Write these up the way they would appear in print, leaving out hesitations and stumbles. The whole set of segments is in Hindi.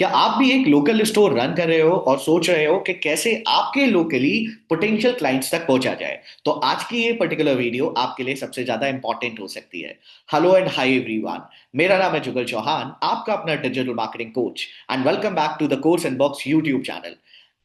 क्या आप भी एक लोकल स्टोर रन कर रहे हो और सोच रहे हो कि कैसे आपके लोकली पोटेंशियल क्लाइंट्स तक पहुंचा जाए? तो आज की ये पर्टिकुलर वीडियो आपके लिए सबसे ज्यादा इंपॉर्टेंट हो सकती है। हेलो एंड हाय एवरीवन, मेरा नाम है जुगल चौहान, आपका अपना digital marketing coach, and welcome back to the course and box YouTube channel.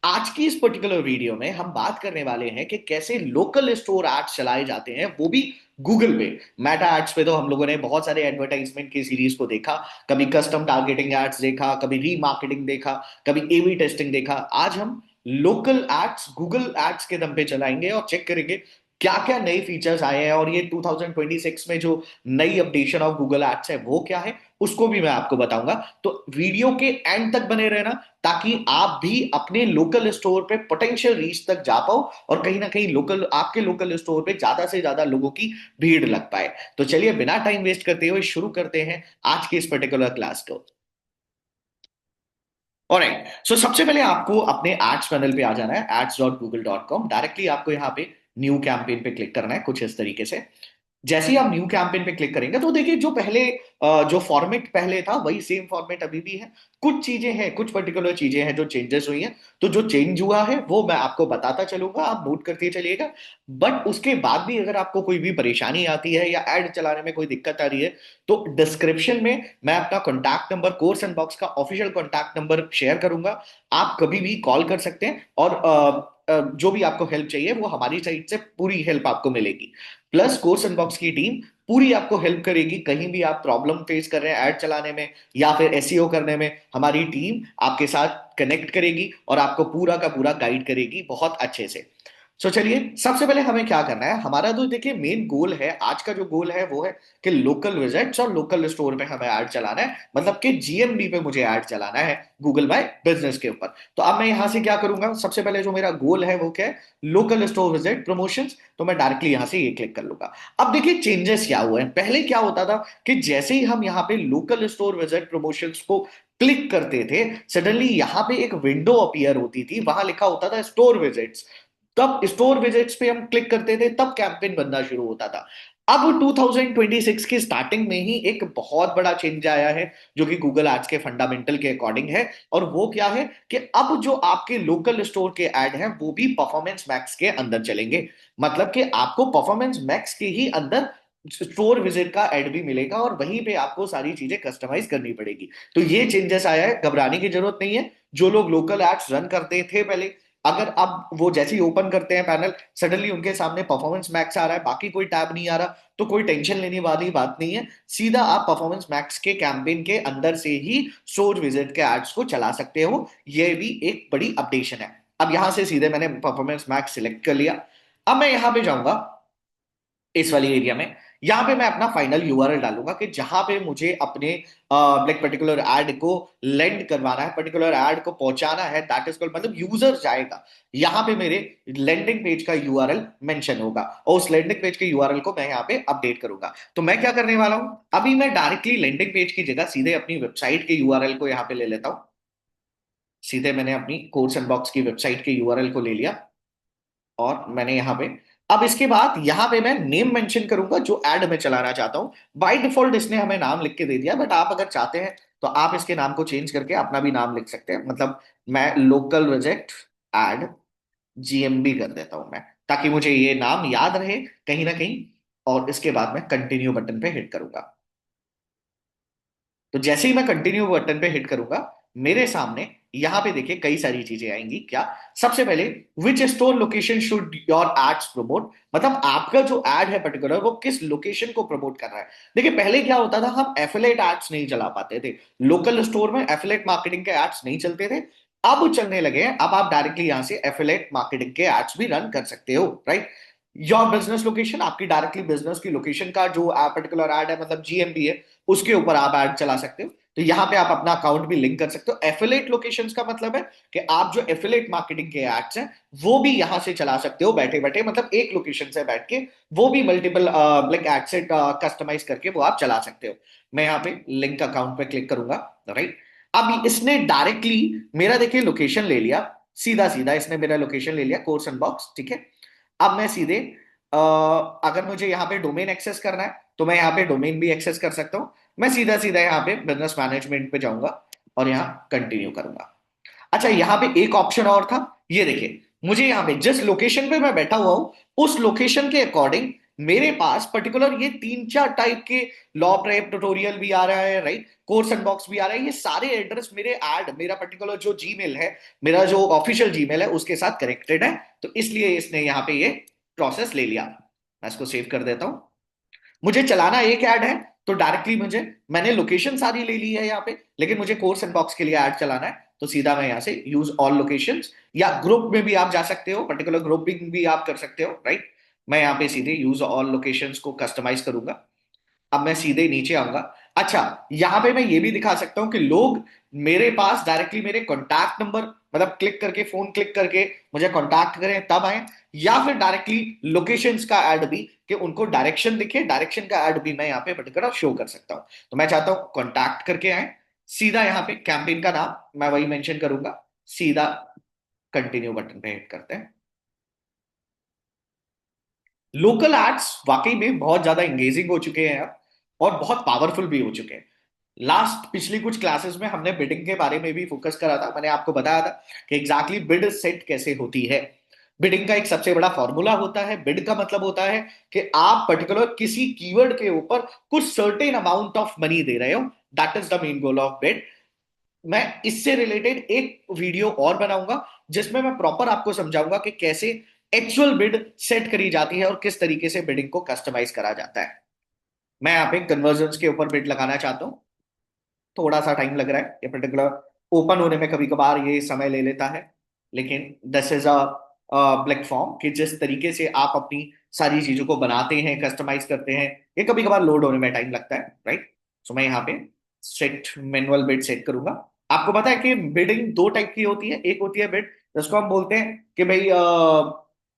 आज की इस पर्टिकुलर वीडियो में हम बात करने वाले हैं कि कैसे लोकल स्टोर एड्स चलाए जाते हैं, वो भी गूगल पे। मेटा एड्स पे तो हम लोगों ने बहुत सारे एडवर्टाइजमेंट की सीरीज को देखा, कभी कस्टम टारगेटिंग एड्स देखा, कभी रीमार्केटिंग देखा, कभी एवी टेस्टिंग देखा। आज हम लोकल एड्स गूगल एड्स के दम पे चलाएंगे और चेक करेंगे क्या क्या नए फीचर्स आए हैं, और ये 2026 में जो नई अपडेशन ऑफ गूगल एड्स है वो क्या है, उसको भी मैं आपको बताऊंगा। तो वीडियो के एंड तक बने रहना, ताकि आप भी अपने लोकल स्टोर पे पोटेंशियल रीच तक जा पाओ और कहीं ना कहीं लोकल आपके लोकल स्टोर पे ज्यादा से ज्यादा लोगों की भीड़ लग पाए। तो चलिए बिना टाइम वेस्ट करते हुए शुरू करते हैं आज के इस पर्टिकुलर क्लास को। ऑलराइट, सो सबसे पहले आपको अपने एड्स पैनल पे आ जाना है, ads.google.com। डायरेक्टली आपको यहाँ पे न्यू कैंपेन पे क्लिक करना है कुछ इस तरीके से। जैसे ही आप न्यू कैंपेन पे क्लिक करेंगे तो देखिए जो पहले जो फॉर्मेट पहले था वही सेम फॉर्मेट अभी भी है। कुछ चीजें हैं, कुछ पर्टिकुलर चीजें हैं जो चेंजेस हुई हैं। तो जो चेंज हुआ है वो मैं आपको बताता चलूंगा, आप नोट करते चलिएगा। बट उसके बाद भी अगर आपको कोई भी परेशानी आती है या एड चलाने में कोई दिक्कत आ रही है, तो डिस्क्रिप्शन में मैं अपना contact number, course and box का ऑफिशियल कॉन्टैक्ट नंबर शेयर करूंगा। आप कभी भी कॉल कर सकते हैं और जो भी आपको हेल्प चाहिए वो हमारी साइड से पूरी हेल्प आपको मिलेगी। प्लस कोर्स अनबॉक्स की टीम पूरी आपको हेल्प करेगी, कहीं भी आप प्रॉब्लम फेस कर रहे हैं ऐड चलाने में या फिर एसईओ करने में, हमारी टीम आपके साथ कनेक्ट करेगी और आपको पूरा का पूरा गाइड करेगी बहुत अच्छे से। चलिए सबसे पहले हमें क्या करना है, हमारा तो देखिए मेन गोल है, आज का जो गोल है वो है कि लोकल विजिट्स और लोकल स्टोर पे हमें ऐड चलाना है, मतलब कि जीएमबी पे मुझे ऐड चलाना है गूगल माय बिजनेस के ऊपर। तो अब मैं यहां से क्या करूंगा, सबसे पहले जो मेरा गोल है वो क्या है, लोकल स्टोर विजिट प्रमोशंस। तो मैं डायरेक्टली यहां से ये क्लिक कर लूंगा। अब देखिए चेंजेस क्या हुए हैं, पहले क्या होता था कि जैसे ही हम यहाँ पे लोकल स्टोर विजिट प्रमोशंस को क्लिक करते थे, सडनली यहाँ पे एक विंडो अपीयर होती थी, वहां लिखा होता था स्टोर विजिट्स। तब स्टोर विजिट्स पे हम क्लिक करते थे, तब कैंपेन बनना शुरू होता था। अब 2026 की स्टार्टिंग में ही एक बहुत बड़ा चेंज आया है, जो कि गूगल एड्स के फंडामेंटल के अकॉर्डिंग है। और वो क्या है कि अब जो आपके लोकल स्टोर के ऐड हैं वो भी परफॉर्मेंस मैक्स के अंदर चलेंगे। मतलब कि आपको परफॉर्मेंस मैक्स के ही अंदर स्टोर विजिट का ऐड भी मिलेगा और वहीं पे आपको सारी चीजें कस्टमाइज करनी पड़ेगी। तो ये चेंजेस आया है, घबराने की जरूरत नहीं है। जो लोग लोकल एड्स रन करते थे पहले, अगर अब वो जैसे ही ओपन करते हैं पैनल, सडनली उनके सामने परफॉर्मेंस मैक्स आ रहा है, बाकी कोई टैब नहीं आ रहा, तो कोई टेंशन लेने वाली बात नहीं है। सीधा आप परफॉर्मेंस मैक्स के कैंपेन के अंदर से ही स्टोर विजिट के एड्स को चला सकते हो। ये भी एक बड़ी अपडेशन है। अब यहां से सीधे मैंने परफॉर्मेंस मैक्स सिलेक्ट कर लिया। अब मैं यहां पे जाऊंगा इस वाली एरिया में। यहां पे मैं अपना फाइनल यूआरएल डालूंगा कि जहां पे मुझे अपने लाइक पर्टिकुलर एड को लैंड करवाना है, पर्टिकुलर एड को पहुंचाना है, दैट इज कॉल्ड, मतलब यूजर जाएगा। यहां पे मेरे लैंडिंग पेज का यूआरएल मेंशन होगा और उस लैंडिंग पेज के यूआरएल को मैं यहाँ पे अपडेट करूंगा। तो मैं क्या करने वाला हूं, अभी मैं डायरेक्टली लैंडिंग पेज की जगह सीधे अपनी वेबसाइट के यूआरएल को यहाँ पे ले लेता हूं। सीधे मैंने अपनी कोर्स अनबॉक्स की वेबसाइट के यूआरएल को ले लिया और मैंने यहाँ पे, अब इसके बाद यहाँ पे मैं नेम मेंशन करूंगा जो ऐड में चलाना चाहता हूँ। बाय डिफॉल्ट इसने हमें नाम लिख के दे दिया, बट आप अगर चाहते हैं तो आप इसके नाम को चेंज करके अपना भी नाम लिख सकते हैं। मतलब मैं लोकल रिजेक्ट एड जीएमबी कर देता हूं मैं, ताकि मुझे ये नाम याद रहे कहीं ना कहीं। और इसके बाद मैं कंटिन्यू बटन पे हिट करूंगा। तो जैसे ही मैं कंटिन्यू बटन पे हिट करूंगा, मेरे सामने यहां पे देखिए कई सारी चीजें आएंगी। क्या, सबसे पहले, which store location should your ads promote, मतलब आपका जो एड है पर्टिकुलर वो किस लोकेशन को प्रमोट कर रहा है। देखिए पहले क्या होता था, हम एफिलेट एड्स नहीं चला पाते थे, लोकल स्टोर में एफिलेट मार्केटिंग के एड्स नहीं चलते थे। अब चलने लगे हैं, अब आप डायरेक्टली यहां से एफिलेट मार्केटिंग के एड्स भी रन कर सकते हो, राइट। योर बिजनेस लोकेशन, आपकी डायरेक्टली बिजनेस की लोकेशन का जो पर्टिकुलर एड है, मतलब जीएमबी है, उसके ऊपर आप ऐड चला सकते हो। तो यहां पे आप अपना अकाउंट भी लिंक कर सकते हो। एफिलेट लोकेशंस का मतलब है कि आप जो एफिलेट मार्केटिंग के एड्स हैं वो भी यहां से चला सकते हो बैठे बैठे, मतलब एक लोकेशन से बैठ के वो भी मल्टीपल लाइक एड से कस्टमाइज करके वो आप चला सकते हो। मैं यहाँ पे लिंक अकाउंट पे क्लिक करूंगा, राइट। अब इसने डायरेक्टली मेरा देखिए लोकेशन ले लिया, सीधा सीधा इसने मेरा लोकेशन ले लिया, कोर्स अनबॉक्स, ठीक है। अब मैं सीधे अगर मुझे यहाँ पे डोमेन एक्सेस करना है तो मैं यहाँ पे डोमेन भी एक्सेस कर सकता हूँ। मैं सीधा सीधा यहाँ पे बिजनेस मैनेजमेंट पे जाऊंगा। और यहाँ कंटिन्यू करूंगा। अच्छा, यहाँ पे एक ऑप्शन और था, ये देखिए, मुझे यहाँ पे जिस लोकेशन पे मैं बैठा हुआ हूं उस लोकेशन के अकॉर्डिंग मेरे पास पर्टिकुलर ये तीन चार टाइप के लॉ प्रेप ट्यूटोरियल भी आ रहा है, राइट, कोर्स अनबॉक्स भी आ रहा है, ये सारे एड्रेस मेरे ऐड मेरा पर्टिकुलर जो जीमेल है, मेरा जो ऑफिशियल जीमेल है उसके साथ कनेक्टेड है, तो इसलिए इसने यहाँ पे ये प्रोसेस ले लिया। मैं इसको सेव कर देता हूं। मुझे चलाना एक ऐड है, तो डायरेक्टली मुझे, मैंने लोकेशन सारी ले ली है यहाँ पे, लेकिन मुझे कोर्स इनबॉक्स के लिए ऐड चलाना है, तो सीधा मैं यहाँ से यूज ऑल लोकेशंस, या ग्रुप में भी आप जा सकते हो, पर्टिकुलर ग्रुपिंग भी आप कर सकते हो, राइट। मैं यहाँ पे सीधे यूज ऑल लोकेशंस को कस्टमाइज करूंगा। अब मैं सीधे नीचे आऊंगा। अच्छा, यहां पे मैं ये भी दिखा सकता हूं कि लोग मेरे पास डायरेक्टली मेरे कॉन्टैक्ट नंबर, मतलब क्लिक करके, फोन क्लिक करके मुझे कॉन्टैक्ट करें तब आए, या फिर डायरेक्टली लोकेशंस का ऐड भी, कि उनको डायरेक्शन दिखे, डायरेक्शन का ऐड भी मैं यहाँ पे पर्टिकुलर शो कर सकता हूं। तो मैं चाहता हूं कॉन्टैक्ट करके आए, सीधा यहाँ पे कैंपेन का नाम मैं वही मेंशन करूंगा, सीधा कंटिन्यू बटन पे हिट करते हैं। लोकल एड्स वाकई में बहुत ज्यादा इंगेजिंग हो चुके हैं अब, और बहुत पावरफुल भी हो चुके हैं। लास्ट पिछली कुछ क्लासेस में हमने बिडिंग के बारे में भी फोकस करा था, मैंने आपको बताया था कि एग्जैक्टली बिड सेट कैसे होती है। बिडिंग का एक सबसे बड़ा फॉर्मूला होता है, बिड का मतलब होता है कि आप पर्टिकुलर किसी कीवर्ड के ऊपर कुछ सर्टेन अमाउंट ऑफ मनी दे रहे हो, that is the main goal of bid. मैं इससे रिलेटेड एक वीडियो और बनाऊंगा जिसमें मैं प्रॉपर आपको समझाऊंगा कि कैसे एक्चुअल बिड सेट करी जाती है और किस तरीके से बिडिंग को कस्टमाइज करा जाता है। मैं यहाँ पे कन्वर्जन के ऊपर बिड लगाना चाहता हूँ, थोड़ा सा टाइम लग रहा है, ये पर्टिकुलर ओपन होने में कभी कभार ये समय ले लेता है, लेकिन दिस इज अ प्लेटफॉर्म कि जिस तरीके से आप अपनी सारी चीजों को बनाते हैं, कस्टमाइज करते हैं, ये कभी कभार लोड होने में टाइम लगता है, राइट। सो मैं यहाँ पे सेट मैनुअल बिड सेट करूंगा। आपको पता है कि बिडिंग दो टाइप की होती है, एक होती है बिड जिसको हम बोलते हैं कि भाई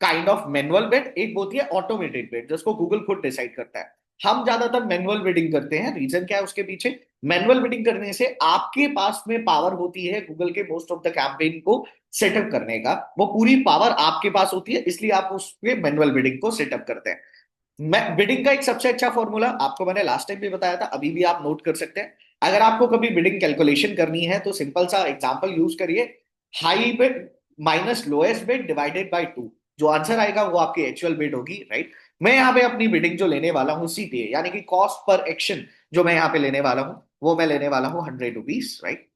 काइंड ऑफ मैनुअल बिड, एक होती है ऑटोमेटेड बिड जिसको गूगल खुद डिसाइड करता है। हम ज्यादातर मैनुअल बिडिंग करते हैं, रीजन क्या है उसके पीछे? मैनुअल बिडिंग करने से आपके पास में पावर होती है गूगल के मोस्ट ऑफ द कैंपेन को सेटअप करने का, वो पूरी पावर आपके पास होती है, इसलिए आप उस पे मैनुअल बिडिंग को सेटअप करते हैं। मैं बिडिंग का एक सबसे अच्छा फॉर्मूला आपको मैंने लास्ट टाइम भी बताया था, अभी भी आप नोट कर सकते हैं। अगर आपको कभी बिडिंग कैलकुलेशन करनी है तो सिंपल सा एग्जांपल यूज करिए, high bid minus lowest bid divided by two, जो आंसर आएगा वो आपकी एक्चुअल बिड होगी, राइट। मैं यहाँ पे अपनी बिडिंग जो लेने वाला हूँ सीपीए, यानी कि कॉस्ट पर एक्शन, जो मैं यहाँ पे लेने वाला हूँ वो मैं लेने वाला हूँ 100 rupees, right.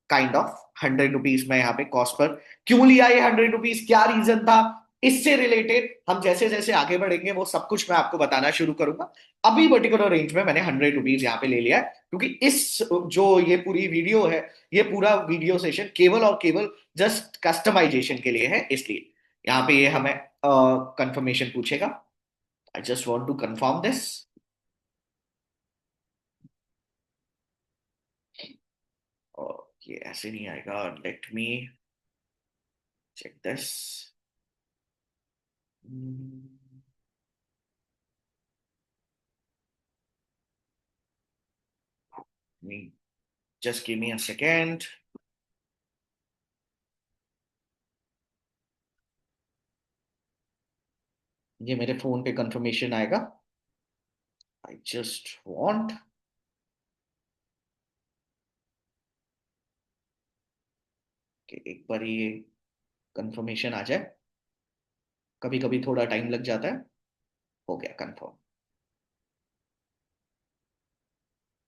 Kind of 100 rupees मैं यहाँ पे कॉस्ट पर क्यों लिया, ये 100 रुपीज क्या रीजन था, इससे रिलेटेड हम जैसे जैसे आगे बढ़ेंगे वो सब कुछ मैं आपको बताना शुरू करूंगा। अभी पर्टिकुलर रेंज में मैंने 100 रुपीज यहाँ पे ले लिया है, क्योंकि इस जो ये पूरी वीडियो है, ये पूरा वीडियो सेशन केवल और केवल जस्ट कस्टमाइजेशन के लिए है, इसलिए यहाँ पे ये हमें कंफर्मेशन पूछेगा। I just want to confirm this. ये ऐसे नहीं आएगा, let me check this. Just give me a second. ये मेरे फोन पे कंफर्मेशन आएगा। आई जस्ट वांट कि एक बार ये कंफर्मेशन आ जाए, कभी कभी थोड़ा टाइम लग जाता है। हो गया कंफर्म।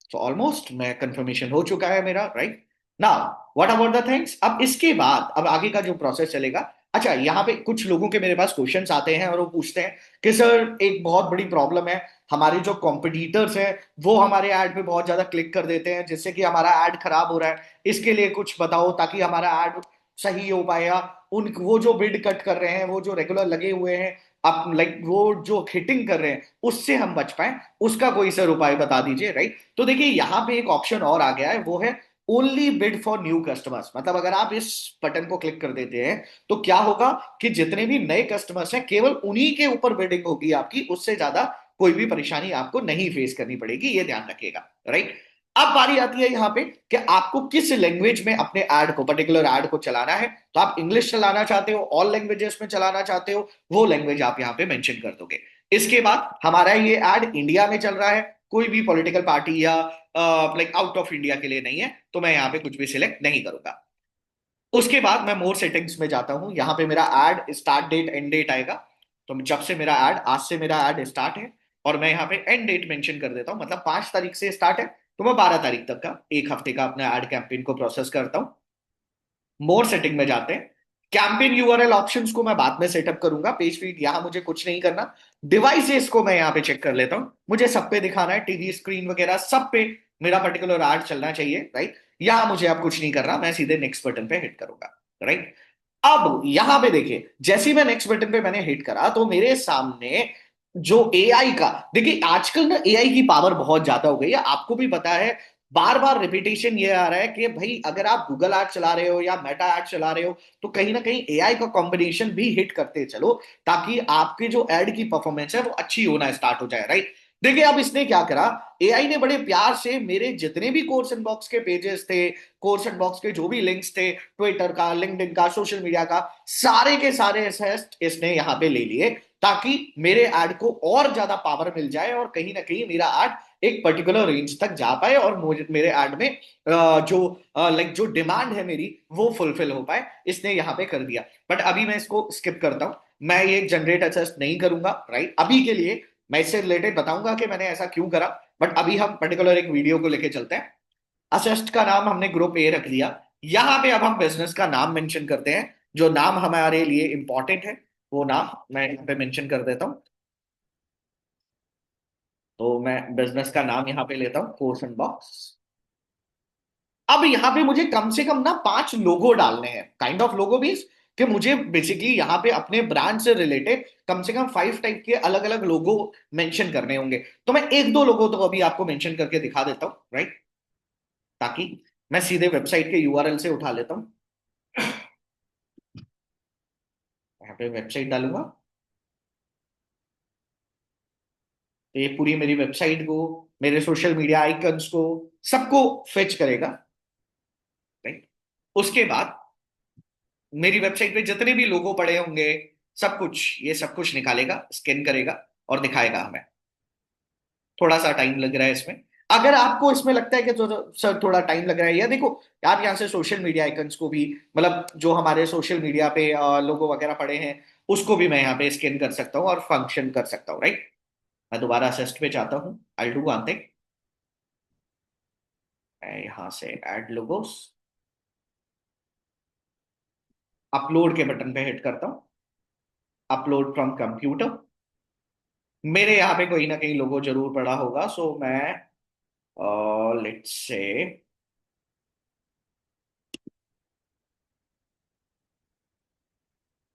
सो ऑलमोस्ट मैं कंफर्मेशन हो चुका है मेरा, right. Now what about the things, अब इसके बाद अब आगे का जो प्रोसेस चलेगा। अच्छा, यहाँ पे कुछ लोगों के मेरे पास क्वेश्चंस आते हैं और वो पूछते हैं कि सर एक बहुत बड़ी प्रॉब्लम है, हमारे जो कॉम्पिटिटर्स हैं वो हमारे ऐड पे बहुत ज्यादा क्लिक कर देते हैं जिससे कि हमारा ऐड खराब हो रहा है, इसके लिए कुछ बताओ ताकि हमारा ऐड सही हो पाए, या उन वो जो बिड कट कर रहे हैं, वो जो रेगुलर लगे हुए हैं, अब लाइक वो जो हिटिंग कर रहे हैं उससे हम बच पाए, उसका कोई सर उपाय बता दीजिए, राइट। तो देखिए यहाँ पे एक ऑप्शन और आ गया है, वो है only bid for new customers. मतलब अगर आप इस बटन को क्लिक कर देते हैं तो क्या होगा कि जितने भी नए कस्टमर्स हैं केवल उन्हीं के ऊपर बिडिंग होगी आपकी, उससे ज्यादा कोई भी परेशानी आपको नहीं फेस करनी पड़ेगी, ये ध्यान रखिएगा, राइट। अब बारी आती है यहाँ पे कि आपको किस लैंग्वेज में अपने ऐड को, पर्टिकुलर ऐड को चलाना है। तो आप इंग्लिश चलाना चाहते हो, ऑल लैंग्वेजेस में चलाना चाहते हो, वो लैंग्वेज आप यहाँ पे मेंशन कर दोगे। इसके बाद हमारा ये ऐड इंडिया में चल रहा है, कोई भी पॉलिटिकल पार्टी या लाइक आउट ऑफ इंडिया के लिए नहीं है, तो मैं यहाँ पे कुछ भी सिलेक्ट नहीं करूंगा। उसके बाद मैं मोर सेटिंग्स में जाता हूँ, यहाँ पे मेरा ad start date end date आएगा। तो जब से मेरा एड, आज से मेरा एड स्टार्ट है, और मैं यहाँ पे एंड डेट मेंशन कर देता हूँ, मतलब 5 तारीख से स्टार्ट है, तो मैं 12 तारीख तक का, एक हफ्ते का अपने एड कैंपेन को प्रोसेस करता हूँ। मोर सेटिंग में जाते हैं। कैंपेन यूआरएल ऑप्शंस को मैं बाद में सेटअप करूंगा, पेज फीड यहां मुझे कुछ नहीं करना। डिवाइसेस को मैं यहाँ पे चेक कर लेता हूं, मुझे सब पे दिखाना है, टीवी स्क्रीन वगैरह सब पे मेरा पर्टिकुलर एड चलना चाहिए, राइट। यहां मुझे अब कुछ नहीं करना, मैं सीधे नेक्स्ट बटन पे हिट करूंगा, राइट। अब यहां पे देखिए, जैसे ही मैं नेक्स्ट बटन पे मैंने हिट करा, तो मेरे सामने जो एआई का, देखिए आजकल ना एआई की पावर बहुत ज्यादा हो गई है, आपको भी पता है। बार बार रिपीटेशन ये आ रहा है कि भाई अगर आप गूगल ऐड चला रहे हो या मेटा ऐड चला रहे हो, तो कहीं ना कहीं एआई का कॉम्बिनेशन भी हिट करते चलो, ताकि आपके जो एड की परफॉर्मेंस है वो अच्छी होना स्टार्ट हो जाए, राइट। देखिए अब इसने क्या करा, एआई ने बड़े प्यार से मेरे जितने भी कोर्स इनबॉक्स के पेजेस थे, कोर्स इनबॉक्स के जो भी लिंक्स थे, ट्विटर का, लिंक्डइन का, सोशल मीडिया का, सारे के सारे असेस्ट इसने यहाँ पे ले लिए, ताकि मेरे एड को और ज्यादा पावर मिल जाए, और कहीं ना कहीं मेरा एड एक पर्टिकुलर रेंज तक जा पाए, और मुझे मेरे एड में जो लाइक जो डिमांड है मेरी वो फुलफिल हो पाए, इसने यहाँ पे कर दिया। बट अभी मैं इसको स्किप करता हूं, मैं ये जनरेट असेस्ट नहीं करूंगा, राइट। अभी के लिए मैं इससे रिलेटेड बताऊंगा कि मैंने ऐसा क्यों करा, बट अभी हम पर्टिकुलर एक वीडियो को लेके चलते हैं। असेस्ट का नाम हमने ग्रुप ए रख लिया। यहां पे अब हम बिजनेस का नाम मेंशन करते हैं, जो नाम हमारे लिए इंपॉर्टेंट है, वो नाम मैं यहाँ पे मेंशन कर देता हूँ। तो मैं बिजनेस का नाम यहाँ पे लेता हूँ, कोर्स बॉक्स। अब यहाँ पे मुझे कम से कम ना 5 लोगो डालने हैं, काइंड ऑफ लोगो भी, कि मुझे बेसिकली यहाँ पे अपने ब्रांड से रिलेटेड कम से कम 5 टाइप के अलग अलग लोगो मेंशन करने होंगे। तो मैं एक दो लोगो तो अभी आपको मेंशन करके दिखा देता हूँ, राइट, ताकि मैं सीधे वेबसाइट के यूआरएल से उठा लेता हूँ। यहाँ पे वेबसाइट डालूंगा, तो ये पूरी मेरी वेबसाइट को, मेरे सोशल मीडिया आइकन्स को, सबको फेच करेगा, राइट। उसके बाद मेरी वेबसाइट पे जितने भी लोगो पड़े होंगे, सब कुछ, ये सब कुछ निकालेगा, स्कैन करेगा और दिखाएगा हमें। थोड़ा सा टाइम लग रहा है इसमें। अगर आपको इसमें लगता है कि सर थोड़ा टाइम लग रहा है, या देखो आप यहाँ से सोशल मीडिया आइकन्स को भी, मतलब जो हमारे सोशल मीडिया पे लोगो वगैरह पड़े हैं, उसको भी मैं यहाँ पे स्कैन कर सकता हूँ और फंक्शन कर सकता हूँ, राइट। मैं दोबारा असिस्ट पे जाता हूँ, आई डू वन थिंग, मैं यहाँ से ऐड लोगोस, अपलोड के बटन पे हिट करता हूँ, अपलोड फ्रॉम कंप्यूटर। मेरे यहाँ पे कोई ना कहीं लोगो जरूर पड़ा होगा, सो मैं लेट्स से,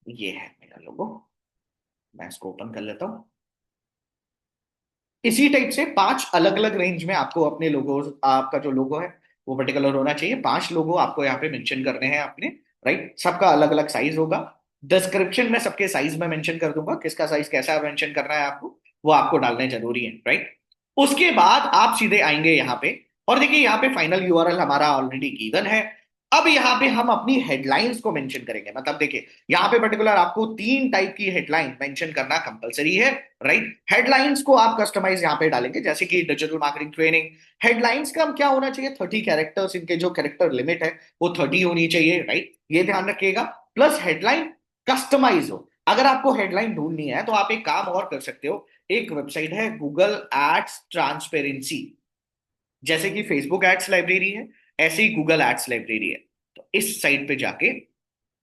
ये है मेरा लोगो, मैं इसको ओपन कर लेता हूँ। इसी टाइप से 5 अलग अलग रेंज में आपको अपने लोगो, आपका जो लोगो है वो पर्टिकुलर होना चाहिए। 5 लोगो आपको यहाँ पे मेंशन करने हैं अपने, राइट। सबका अलग अलग साइज होगा। डिस्क्रिप्शन में सबके साइज में मेंशन कर दूंगा, किसका साइज कैसा मेंशन करना है आपको, वो आपको डालने जरूरी है, राइट। उसके बाद आप सीधे आएंगे यहाँ पे, और देखिए यहाँ पे फाइनल यूआरएल हमारा ऑलरेडी गिवन है। अब यहाँ पे हम अपनी हेडलाइंस को मेंशन करेंगे, मतलब देखिए यहाँ पे पर्टिकुलर आपको 3 टाइप की हेडलाइन मेंशन करना कंपलसरी है, राइट। हेडलाइंस को आप कस्टमाइज यहाँ पे डालेंगे, जैसे कि डिजिटल मार्केटिंग ट्रेनिंग। हेडलाइंस का क्या होना चाहिए, 30 कैरेक्टर्स, इनके जो कैरेक्टर लिमिट है वो 30 होनी चाहिए, राइट, ये ध्यान रखिएगा। प्लस हेडलाइन कस्टमाइज हो। अगर आपको हेडलाइन ढूंढनी है तो आप एक काम और कर सकते हो, एक वेबसाइट है गूगल एड्स ट्रांसपेरेंसी, जैसे कि फेसबुक एड्स लाइब्रेरी है, ऐसे ही गूगल एड्स लाइब्रेरी है। तो इस साइट पे जाके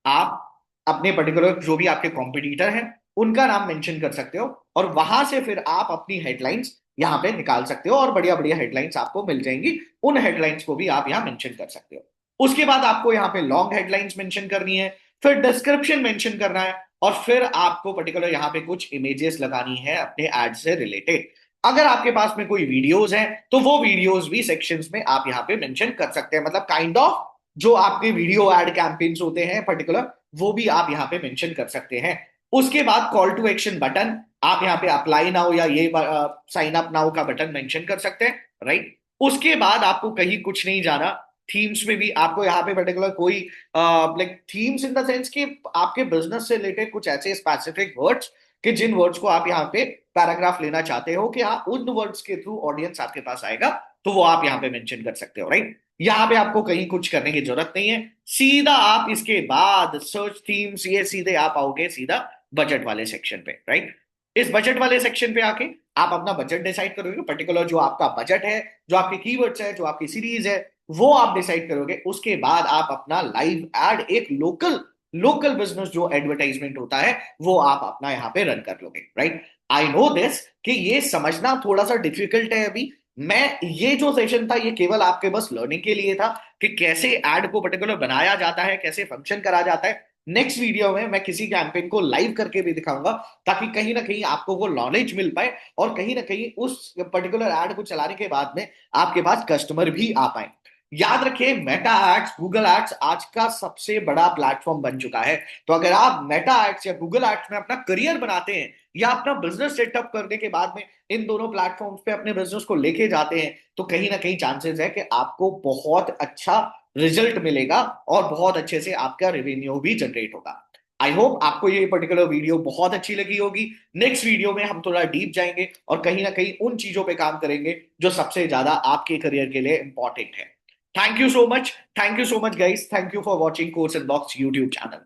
आप अपने पर्टिकुलर जो भी आपके कॉम्पिटिटर हैं उनका नाम मेंशन कर सकते हो, और वहां से फिर आप अपनी हेडलाइंस यहाँ पे निकाल सकते हो, और बढ़िया बढ़िया हेडलाइंस आपको मिल जाएंगी। उन हेडलाइंस को भी आप यहाँ मेंशन कर सकते हो। उसके बाद आपको यहाँ पे लॉन्ग हेडलाइंस मेंशन करनी है, फिर डिस्क्रिप्शन मेंशन करना है, और फिर आपको पर्टिकुलर यहाँ पे कुछ इमेजेस लगानी है अपने एड से रिलेटेड। अगर आपके पास में कोई वीडियोस हैं तो वो वीडियोस भी सेक्शंस में आप यहाँ पे मेंशन कर सकते हैं, मतलब काइंड ऑफ जो आपके वीडियो एड कैंपेन्स होते हैं पर्टिकुलर, वो भी आप यहाँ पे मेंशन कर सकते हैं। उसके बाद कॉल टू एक्शन बटन, आप यहाँ पे अप्लाई नाउ या ये साइन अप नाउ का बटन मेंशन कर सकते हैं, राइट। उसके बाद आपको कहीं कुछ नहीं जाना, थीम्स में भी आपको यहाँ पे पर्टिकुलर कोई like themes in the sense कि आपके बिजनेस से रिलेटेड कुछ ऐसे स्पेसिफिक वर्ड्स कि जिन वर्ड्स को आप यहाँ पे पैराग्राफ लेना चाहते हो कि हाँ उन वर्ड्स के थ्रू ऑडियंस आपके पास आएगा, तो वो आप यहाँ पे मेंशन कर सकते हो, राइट। यहाँ पे आपको कहीं कुछ करने की जरूरत नहीं है। सीधा आप इसके बाद सर्च थीम्स, ये सीधे आप आओगे सीधा बजट वाले सेक्शन पे, राइट। इस बजट वाले सेक्शन पे आके आप अपना बजट डिसाइड करोगे, पर्टिकुलर जो आपका बजट है, जो आपके कीवर्ड्स है, जो आपकी सीरीज है, वो आप डिसाइड करोगे। उसके बाद आप अपना लाइव एड, एक लोकल लोकल बिजनेस जो एडवर्टाइजमेंट होता है, वो आप अपना यहाँ पे रन कर लोगे, राइट। आई नो दिस कि ये समझना थोड़ा सा डिफिकल्ट है अभी। मैं ये जो सेशन था ये केवल आपके बस लर्निंग के लिए था कि कैसे एड को पर्टिकुलर बनाया जाता है, कैसे फंक्शन करा जाता है। नेक्स्ट वीडियो में मैं किसी कैंपेन को लाइव करके भी दिखाऊंगा, ताकि कहीं ना कहीं आपको वो नॉलेज मिल पाए और कहीं ना कहीं उस पर्टिकुलर एड को चलाने के बाद में आपके पास कस्टमर भी आ पाए। याद रखिए, मेटा एड्स, गूगल एड्स आज का सबसे बड़ा प्लेटफॉर्म बन चुका है। तो अगर आप मेटा एड्स या गूगल एड्स में अपना करियर बनाते हैं या अपना बिजनेस सेटअप करने के बाद में इन दोनों प्लेटफॉर्म्स पे अपने बिजनेस को लेके जाते हैं, तो कहीं ना कहीं चांसेस है कि आपको बहुत अच्छा रिजल्ट मिलेगा और बहुत अच्छे से आपका रेवेन्यू भी जनरेट होगा। आई होप आपको ये पर्टिकुलर वीडियो बहुत अच्छी लगी होगी। नेक्स्ट वीडियो में हम थोड़ा डीप जाएंगे और कहीं ना कहीं उन चीजों पे काम करेंगे जो सबसे ज्यादा आपके करियर के लिए इंपॉर्टेंट है। Thank you so much, thank you so much guys, thank you for watching course and box YouTube channel.